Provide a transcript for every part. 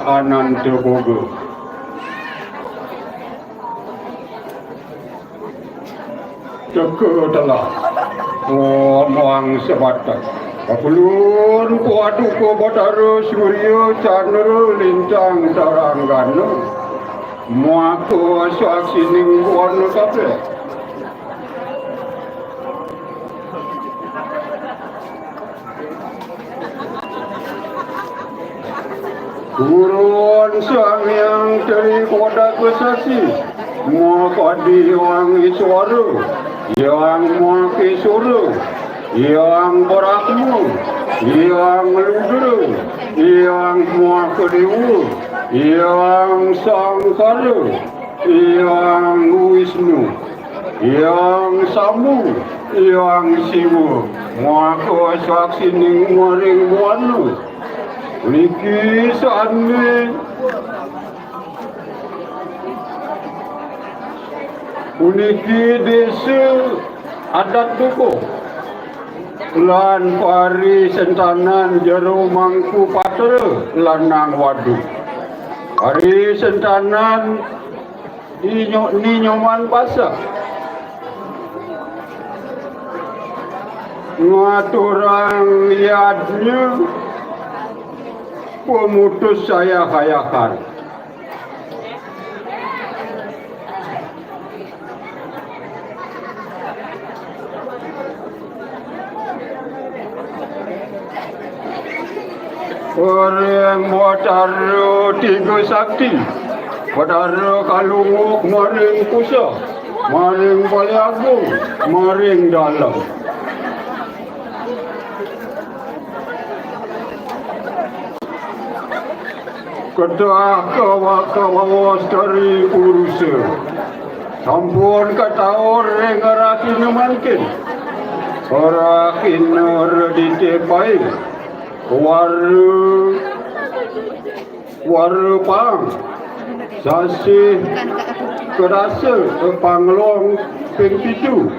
Ananta Boga. Teka telah ngomong sebatas. Kapulun kuadu ko batara surya chandra lintang taranggana. Muako saksining warna kabeh. Turun sang yang dari koda kesasi, muaka diwang iswara, yang muaka iswara, yang berakmu, yang ludru, yang muaka dewa, yang sangkara, yang Wisnu, yang Samu, yang Siwa, muaka saksi ning maring wana. Niki saatnya uniki desa adat duko lan pari sentanan jero mangku patra lanang wadu pari sentanan ni nyoman pasak ngaturang liadnya pemutus saya hayakan. Orang mataru tiga sakti, mataru kalunguk maring kusa, maring baliagung, maring dalam. Ketua kawawas dari urusa sampun kataur ngarakin mungkin orakin reditepai waru pang sasih kerasa panglong pengpitu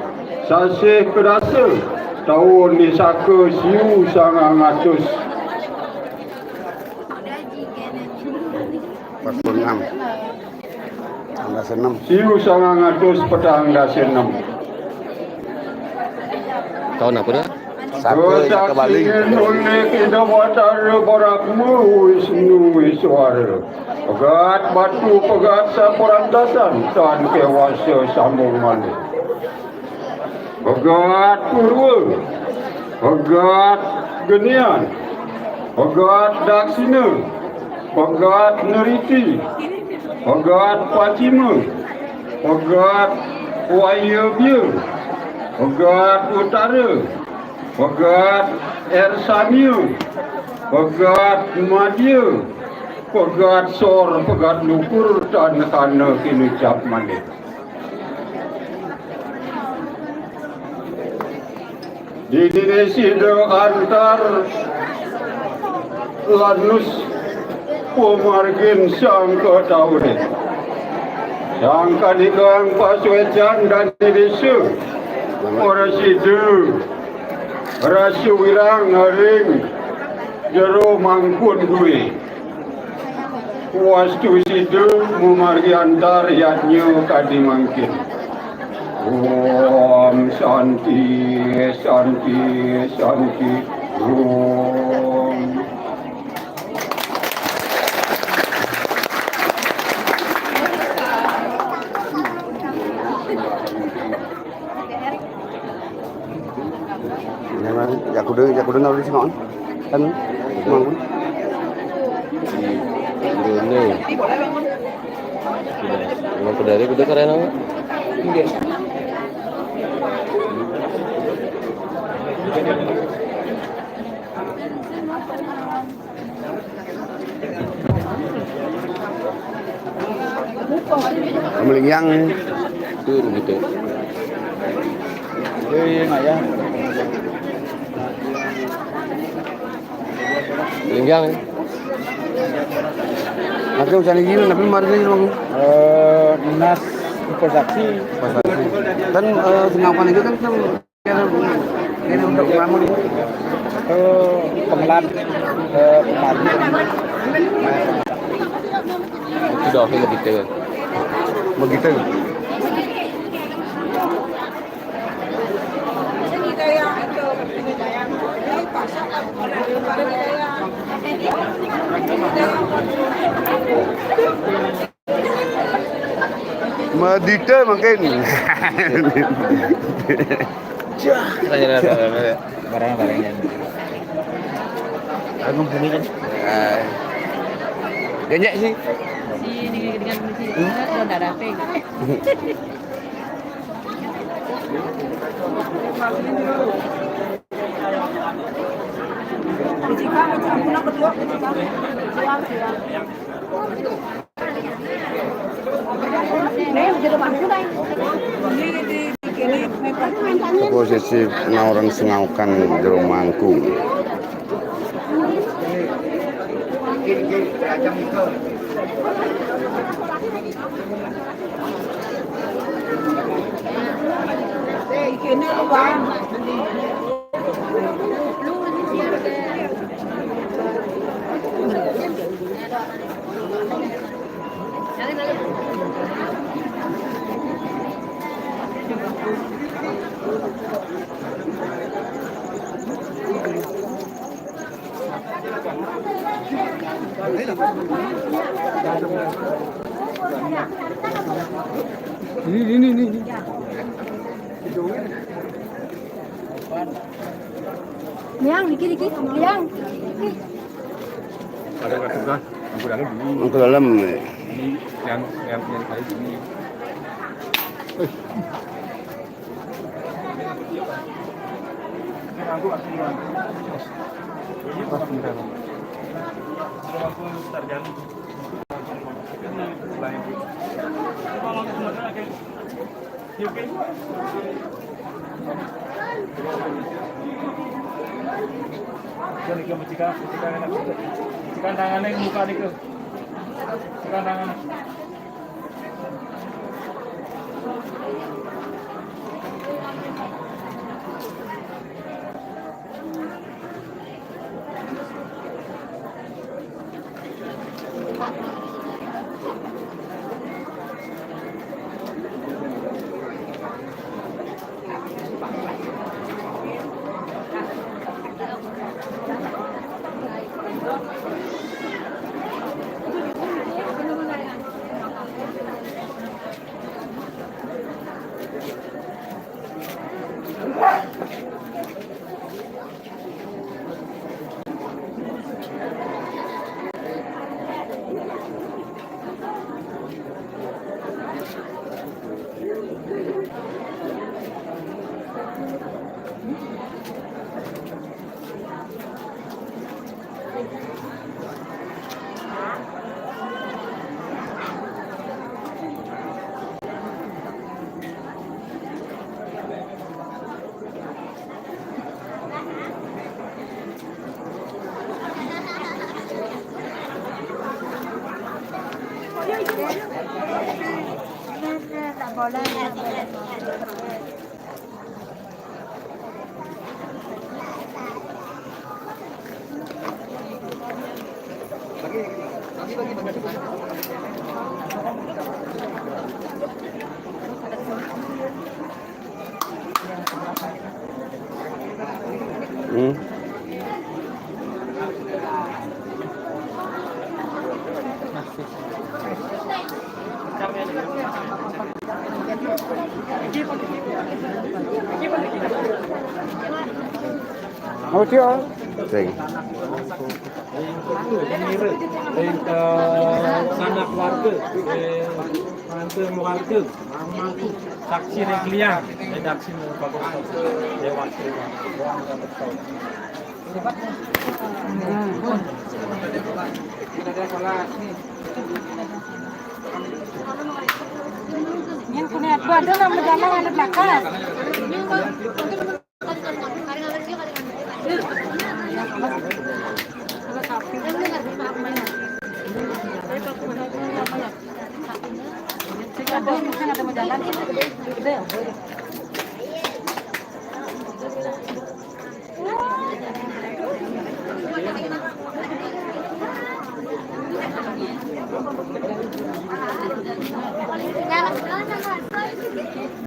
sasih kerasa tahun disaka siu sangang atus 46 angka 6 siu sangang atus petang angka 6 tahun apa dah? Saka Bali nulik indah watar barakmu Wisnu Iswara pegat batu pegat sapurantasan tan kewasa sambung mali pegat purwa pegat genian pegat daksina pegat neriti pegat pacima pegat wayabia pegat utara pegat Ersamia, pegat Madya, pegat Sor, pegat Lukur dan kana kini cap malik. Di Indonesia antar lanus pemargin sangka taure. Sangka digang paswejan dan Indonesia. Orang sidu Rasu wirang haring jero mangkun duwe wastu sidu memargi antar yatnyo kadi mangkin. Om Shanti Shanti Shanti Om. Aku dengar di sini kan bangun Ini memang pedari udah keren apa? Enggak. Meliang Itu gitu. ya. Linggang. Aku usah gini, tapi marga ini bang. Dinas Investasi. Dan sengapan itu kan kira untuk bangun Pengelan sudah begitu. Begitu. Medite mungkin. Barang-barangnya. Agung bumi kan. Banyak sih. Ini dengan sini udah ada peng. Posisi orang sengaukan di rumahku. Ini. Liang, dikit. Liang. Ada kan? Ke dalam. Yang tadi ini. Cikan tangannya muka nih ke. Cikan tangannya. Oh dia. Sing. Sanak warga, mantu warga, mamaku, saksi rekliang, redaksi bagus dewan. Yang punya dua ada nama jalan ada belakang. Ada jalan gede.